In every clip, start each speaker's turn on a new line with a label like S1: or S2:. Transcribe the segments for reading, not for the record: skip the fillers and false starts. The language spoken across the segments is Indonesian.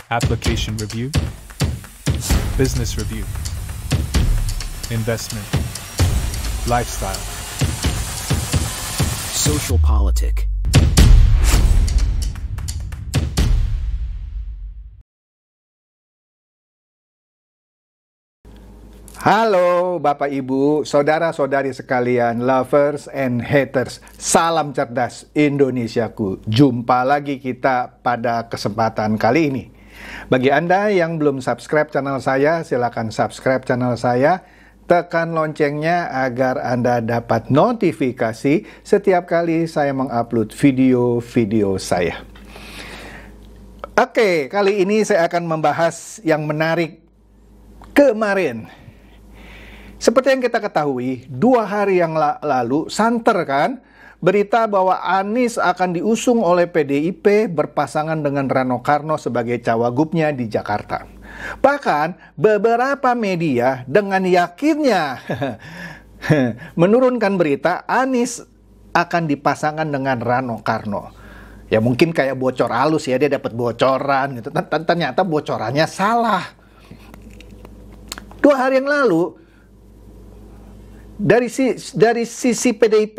S1: application review, business review, investment, lifestyle,
S2: social politic.
S3: Halo Bapak Ibu, saudara-saudari sekalian, lovers and haters. Salam cerdas Indonesiaku. Jumpa lagi kita pada kesempatan kali ini. Bagi Anda yang belum subscribe channel saya, silakan subscribe channel saya. Tekan loncengnya agar Anda dapat notifikasi setiap kali saya mengupload video-video saya. Oke, kali ini saya akan membahas yang menarik kemarin. Seperti yang kita ketahui, 2 hari yang lalu, santer kan, berita bahwa Anies akan diusung oleh PDIP berpasangan dengan Rano Karno sebagai cawagupnya di Jakarta. Bahkan, beberapa media dengan yakinnya menurunkan berita Anies akan dipasangkan dengan Rano Karno. Ya mungkin kayak bocor halus ya, dia dapat bocoran gitu. Ternyata bocorannya salah. 2 hari yang lalu, dari sisi PDIP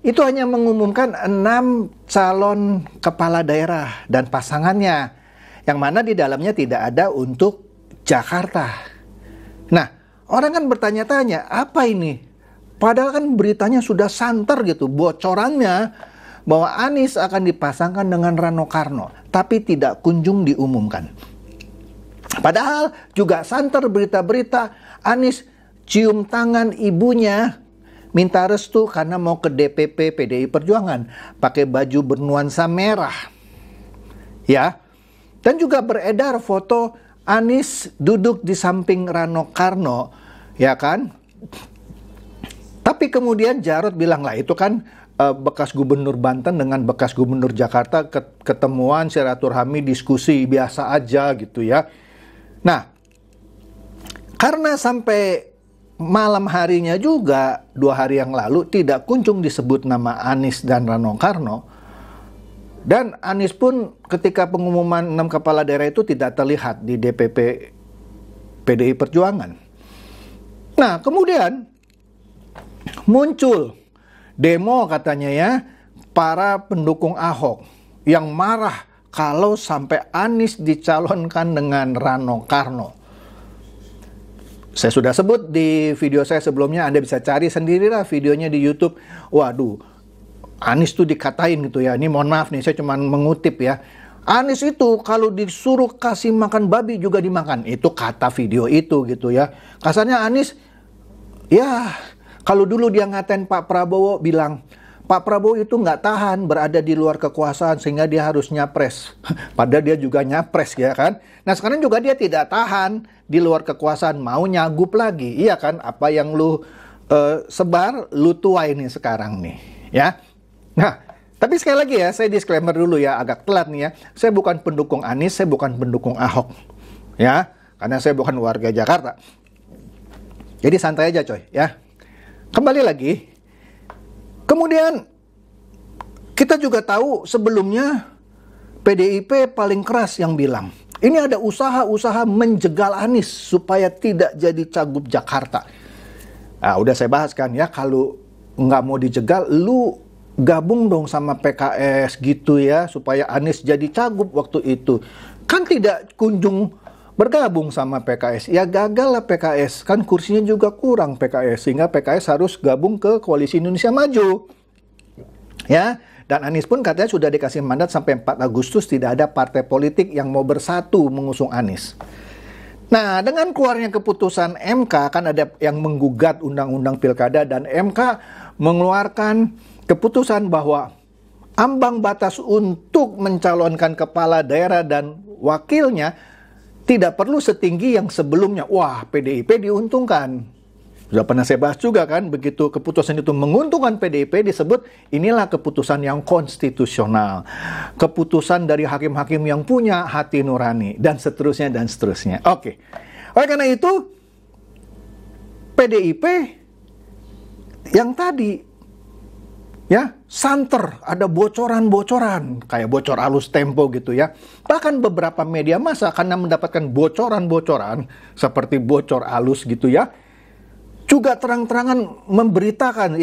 S3: itu hanya mengumumkan 6 calon kepala daerah dan pasangannya, yang mana di dalamnya tidak ada untuk Jakarta. Nah, orang kan bertanya-tanya, apa ini? Padahal kan beritanya sudah santer gitu, bocorannya bahwa Anies akan dipasangkan dengan Rano Karno, tapi tidak kunjung diumumkan. Padahal juga santer berita-berita Anies cium tangan ibunya, minta restu karena mau ke DPP PDI Perjuangan, pakai baju bernuansa merah. Ya. Dan juga beredar foto Anies duduk di samping Rano Karno, ya kan? Tapi kemudian Jarod bilang, lah itu kan bekas gubernur Banten dengan bekas gubernur Jakarta ketemuan, silaturahmi, diskusi biasa aja gitu ya. Nah, karena sampai malam harinya juga 2 hari yang lalu tidak kunjung disebut nama Anies dan Rano Karno, dan Anies pun ketika pengumuman 6 kepala daerah itu tidak terlihat di DPP PDI Perjuangan. Nah, kemudian muncul demo katanya ya, para pendukung Ahok yang marah kalau sampai Anies dicalonkan dengan Rano Karno. Saya sudah sebut di video saya sebelumnya, Anda bisa cari sendirilah videonya di YouTube. Waduh, Anies tuh dikatain gitu ya. Ini mohon maaf nih, saya cuma mengutip ya. Anies itu kalau disuruh kasih makan babi juga dimakan. Itu kata video itu gitu ya. Kasarnya Anies, ya kalau dulu dia ngatain Pak Prabowo bilang, Pak Prabowo itu nggak tahan berada di luar kekuasaan sehingga dia harus nyapres. Padahal dia juga nyapres ya kan. Nah sekarang juga dia tidak tahan di luar kekuasaan, mau nyagup lagi. Iya kan, apa yang lu sebar, lu tuai nih sekarang nih ya. Nah, tapi sekali lagi ya, saya disclaimer dulu ya, agak telat nih ya. Saya bukan pendukung Anies, saya bukan pendukung Ahok. Ya, karena saya bukan warga Jakarta. Jadi santai aja coy ya. Kembali lagi. Kemudian kita juga tahu sebelumnya PDIP paling keras yang bilang, ini ada usaha-usaha menjegal Anies supaya tidak jadi cagup Jakarta. Nah, udah saya bahas kan ya, kalau nggak mau dijegal, lu gabung dong sama PKS gitu ya, supaya Anies jadi cagup waktu itu. Kan tidak kunjung bergabung sama PKS. Ya gagal lah PKS, kan kursinya juga kurang PKS, sehingga PKS harus gabung ke Koalisi Indonesia Maju. Ya, dan Anies pun katanya sudah dikasih mandat sampai 4 Agustus tidak ada partai politik yang mau bersatu mengusung Anies. Nah, dengan keluarnya keputusan MK, kan ada yang menggugat Undang-Undang Pilkada, dan MK mengeluarkan keputusan bahwa ambang batas untuk mencalonkan kepala daerah dan wakilnya tidak perlu setinggi yang sebelumnya. Wah, PDIP diuntungkan. Sudah pernah saya bahas juga kan, begitu keputusan itu menguntungkan PDIP disebut inilah keputusan yang konstitusional. Keputusan dari hakim-hakim yang punya hati nurani, dan seterusnya dan seterusnya. Oke. Oleh karena itu, PDIP yang tadi Ya, santer, ada bocoran-bocoran, kayak bocor halus Tempo gitu ya. Bahkan beberapa media massa karena mendapatkan bocoran-bocoran, seperti bocor halus gitu ya, juga terang-terangan memberitakan,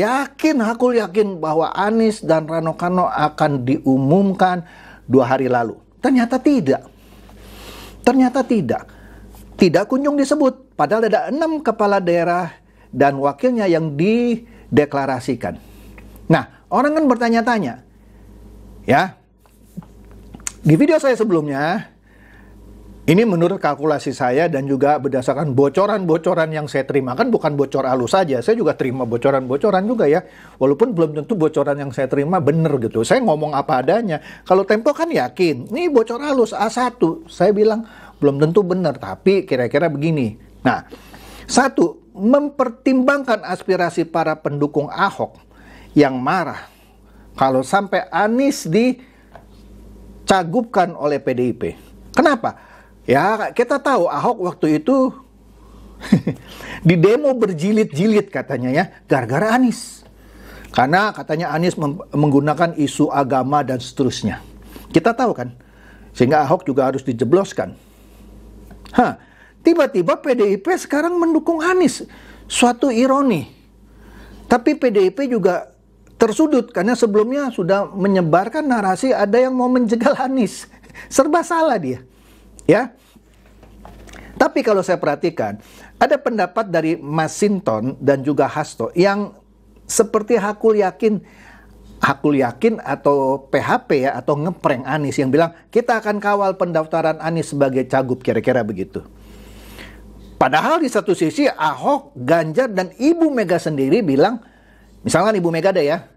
S3: aku yakin bahwa Anies dan Rano Karno akan diumumkan 2 hari lalu. Ternyata tidak. Tidak kunjung disebut, padahal ada 6 kepala daerah dan wakilnya yang dideklarasikan. Nah, orang kan bertanya-tanya, ya, di video saya sebelumnya, ini menurut kalkulasi saya dan juga berdasarkan bocoran-bocoran yang saya terima, kan bukan bocor halus saja, saya juga terima bocoran-bocoran juga ya, walaupun belum tentu bocoran yang saya terima benar gitu, saya ngomong apa adanya. Kalau Tempo kan yakin, ini bocor halus A1, saya bilang belum tentu benar, tapi kira-kira begini. Nah, 1, mempertimbangkan aspirasi para pendukung Ahok yang marah kalau sampai Anies dicagupkan oleh PDIP. Kenapa? Ya, kita tahu Ahok waktu itu di demo berjilid-jilid katanya ya, gara-gara Anies. Karena katanya Anies menggunakan isu agama dan seterusnya. Kita tahu kan? Sehingga Ahok juga harus dijebloskan. Tiba-tiba PDIP sekarang mendukung Anies. Suatu ironi. Tapi PDIP juga tersudut karena sebelumnya sudah menyebarkan narasi ada yang mau menjegal Anies. Serba salah dia. Ya. Tapi kalau saya perhatikan, ada pendapat dari Masinton dan juga Hasto yang seperti hakul yakin atau PHP ya, atau ngeprank Anies, yang bilang kita akan kawal pendaftaran Anies sebagai cagup, kira-kira begitu. Padahal di satu sisi Ahok, Ganjar dan Ibu Mega sendiri bilang, misalkan Ibu Mega deh ya,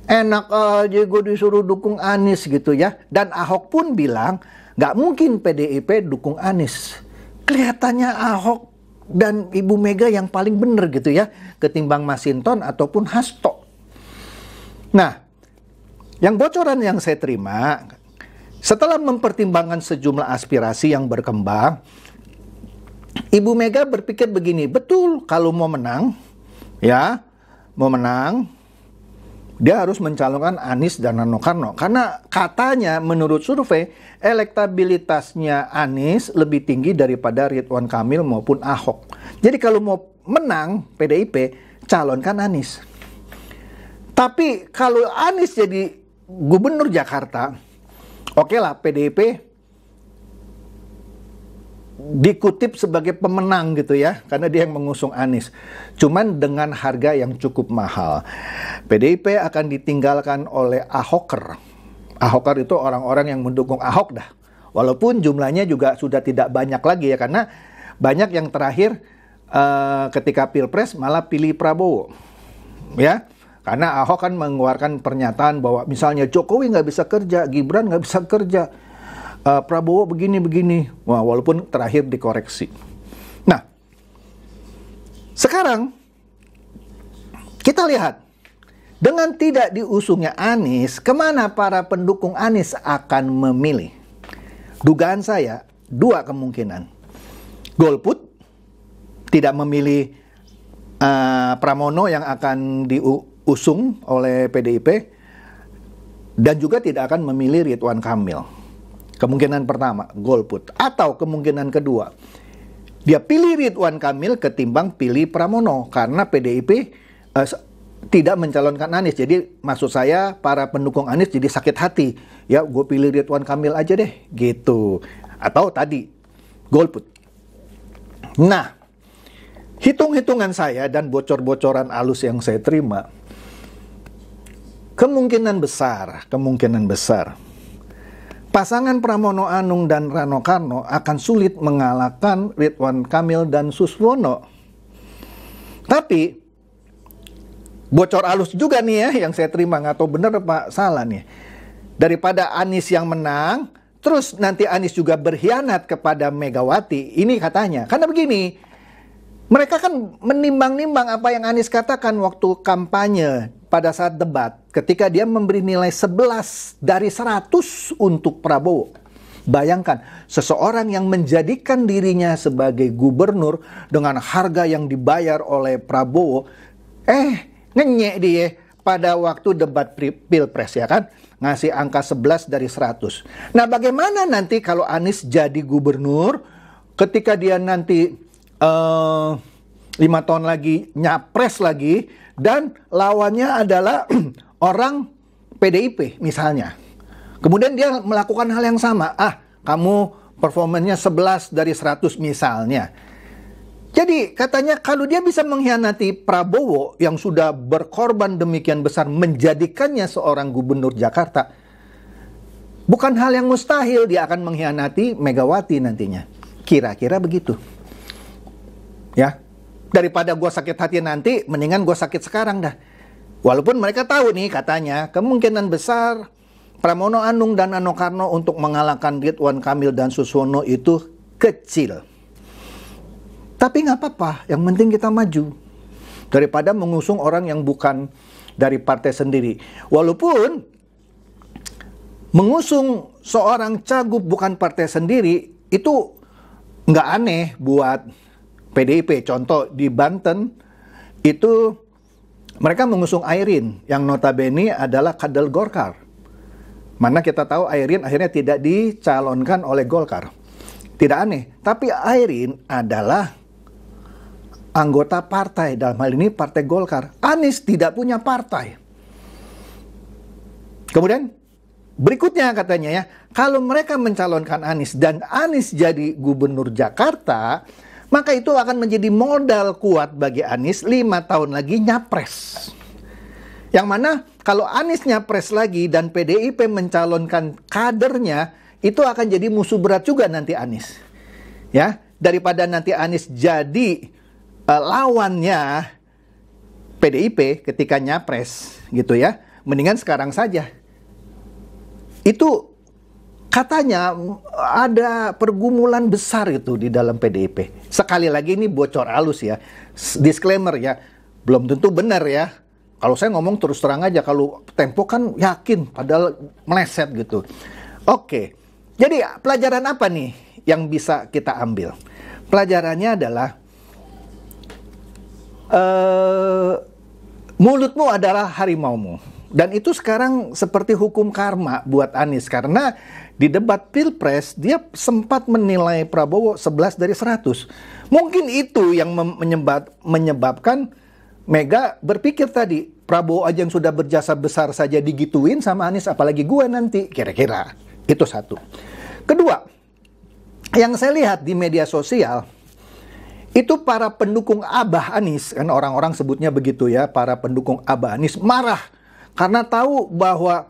S3: enak aja gue disuruh dukung Anies gitu ya. Dan Ahok pun bilang, gak mungkin PDIP dukung Anies. Kelihatannya Ahok dan Ibu Mega yang paling benar gitu ya, ketimbang Masinton ataupun Hasto. Nah, yang bocoran yang saya terima, setelah mempertimbangkan sejumlah aspirasi yang berkembang, Ibu Mega berpikir begini, betul kalau mau menang, ya, mau menang, dia harus mencalonkan Anies dan Rano Karno. Karena katanya menurut survei, elektabilitasnya Anies lebih tinggi daripada Ridwan Kamil maupun Ahok. Jadi kalau mau menang PDIP, calonkan Anies. Tapi kalau Anies jadi gubernur Jakarta, oke lah PDIP dikutip sebagai pemenang gitu ya, karena dia yang mengusung Anies. Cuman dengan harga yang cukup mahal. PDIP akan ditinggalkan oleh Ahoker. Ahoker itu orang-orang yang mendukung Ahok dah. Walaupun jumlahnya juga sudah tidak banyak lagi ya, karena banyak yang terakhir ketika Pilpres malah pilih Prabowo. Ya, karena Ahok kan mengeluarkan pernyataan bahwa misalnya Jokowi nggak bisa kerja, Gibran nggak bisa kerja, Prabowo begini-begini. Wah, walaupun terakhir dikoreksi. Nah, sekarang kita lihat, dengan tidak diusungnya Anies, kemana para pendukung Anies akan memilih? Dugaan saya, 2 kemungkinan. Golput, tidak memilih Pramono yang akan diusung oleh PDIP, dan juga tidak akan memilih Ridwan Kamil. Kemungkinan pertama, golput. Atau kemungkinan kedua, dia pilih Ridwan Kamil ketimbang pilih Pramono, karena PDIP tidak mencalonkan Anies. Jadi maksud saya para pendukung Anies jadi sakit hati. Ya, gue pilih Ridwan Kamil aja deh, gitu. Atau tadi, golput. Nah, hitung-hitungan saya dan bocor-bocoran halus yang saya terima, kemungkinan besar pasangan Pramono Anung dan Rano Karno akan sulit mengalahkan Ridwan Kamil dan Suswono. Tapi bocor halus juga nih ya yang saya terima, nggak tahu benar apa salah nih. Daripada Anies yang menang, terus nanti Anies juga berkhianat kepada Megawati. Ini katanya, karena begini, mereka kan menimbang-nimbang apa yang Anies katakan waktu kampanye pada saat debat, ketika dia memberi nilai 11 dari 100 untuk Prabowo. Bayangkan, seseorang yang menjadikan dirinya sebagai gubernur dengan harga yang dibayar oleh Prabowo, ngenyek dia, pada waktu debat Pilpres ya kan, ngasih angka 11 dari 100. Nah, bagaimana nanti kalau Anies jadi gubernur, ketika dia nanti 5 tahun lagi nyapres lagi, dan lawannya adalah orang PDIP misalnya. Kemudian dia melakukan hal yang sama. Kamu performanya 11 dari 100 misalnya. Jadi katanya kalau dia bisa mengkhianati Prabowo yang sudah berkorban demikian besar menjadikannya seorang gubernur Jakarta, bukan hal yang mustahil dia akan mengkhianati Megawati nantinya. Kira-kira begitu. Ya, daripada gue sakit hati nanti, mendingan gue sakit sekarang dah. Walaupun mereka tahu nih katanya kemungkinan besar Pramono Anung dan Rano Karno untuk mengalahkan Ridwan Kamil dan Suswono itu kecil. Tapi nggak apa-apa, yang penting kita maju. Daripada mengusung orang yang bukan dari partai sendiri. Walaupun mengusung seorang cagup bukan partai sendiri, itu nggak aneh buat PDIP. Contoh di Banten, itu mereka mengusung Airin, yang notabene adalah kader Golkar. Mana kita tahu Airin akhirnya tidak dicalonkan oleh Golkar. Tidak aneh, tapi Airin adalah anggota partai, dalam hal ini partai Golkar. Anies tidak punya partai. Kemudian berikutnya katanya ya, kalau mereka mencalonkan Anies dan Anies jadi gubernur Jakarta, maka itu akan menjadi modal kuat bagi Anies 5 tahun lagi nyapres. Yang mana kalau Anies nyapres lagi dan PDIP mencalonkan kadernya, itu akan jadi musuh berat juga nanti Anies. Ya, daripada nanti Anies jadi lawannya PDIP ketika nyapres gitu ya, mendingan sekarang saja. Itu katanya ada pergumulan besar itu di dalam PDIP. Sekali lagi ini bocor halus ya, disclaimer ya, belum tentu benar ya. Kalau saya ngomong terus terang aja, kalau Tempo kan yakin padahal meleset gitu. Oke, jadi pelajaran apa nih yang bisa kita ambil? Pelajarannya adalah mulutmu adalah harimaumu. Dan itu sekarang seperti hukum karma buat Anies. Karena di debat Pilpres dia sempat menilai Prabowo 11 dari 100. Mungkin itu yang menyebabkan Mega berpikir tadi, Prabowo aja yang sudah berjasa besar saja digituin sama Anies, apalagi gue nanti. Kira-kira itu satu. Kedua, yang saya lihat di media sosial, itu para pendukung Abah Anies, kan orang-orang sebutnya begitu ya, para pendukung Abah Anies marah karena tahu bahwa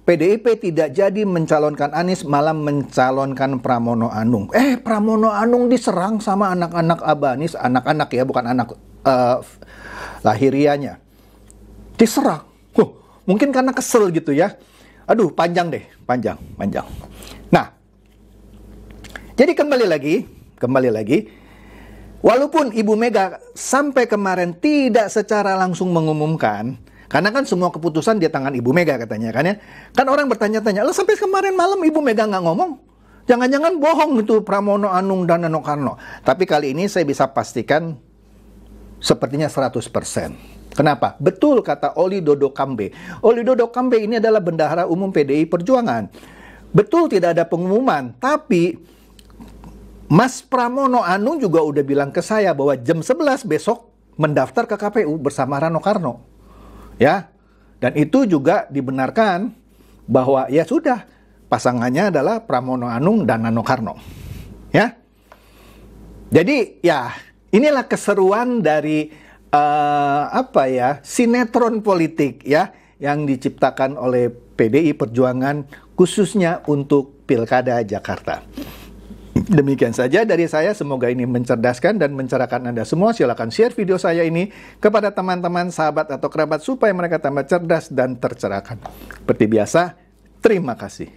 S3: PDIP tidak jadi mencalonkan Anies, malah mencalonkan Pramono Anung. Pramono Anung diserang sama anak-anak Abah Anies, anak-anak ya, bukan anak lahirianya. Diserang. Mungkin karena kesel gitu ya. Aduh, panjang deh, panjang. Nah, jadi kembali lagi, walaupun Ibu Mega sampai kemarin tidak secara langsung mengumumkan, karena kan semua keputusan di tangan Ibu Mega katanya kan ya. Kan orang bertanya-tanya, "Lah sampai kemarin malam Ibu Mega nggak ngomong? Jangan-jangan bohong itu Pramono Anung dan Rano Karno." Tapi kali ini saya bisa pastikan sepertinya 100%. Kenapa? Betul kata Oli Dodo Kambe. Oli Dodo Kambe ini adalah bendahara umum PDI Perjuangan. Betul tidak ada pengumuman, tapi Mas Pramono Anung juga udah bilang ke saya bahwa jam 11 besok mendaftar ke KPU bersama Rano Karno. Ya, dan itu juga dibenarkan bahwa ya sudah, pasangannya adalah Pramono Anung dan Rano Karno. Ya, jadi ya inilah keseruan dari sinetron politik ya yang diciptakan oleh PDI Perjuangan khususnya untuk Pilkada Jakarta. Demikian saja dari saya, semoga ini mencerdaskan dan mencerahkan Anda semua. Silakan share video saya ini kepada teman-teman, sahabat atau kerabat supaya mereka tambah cerdas dan tercerahkan. Seperti biasa, terima kasih.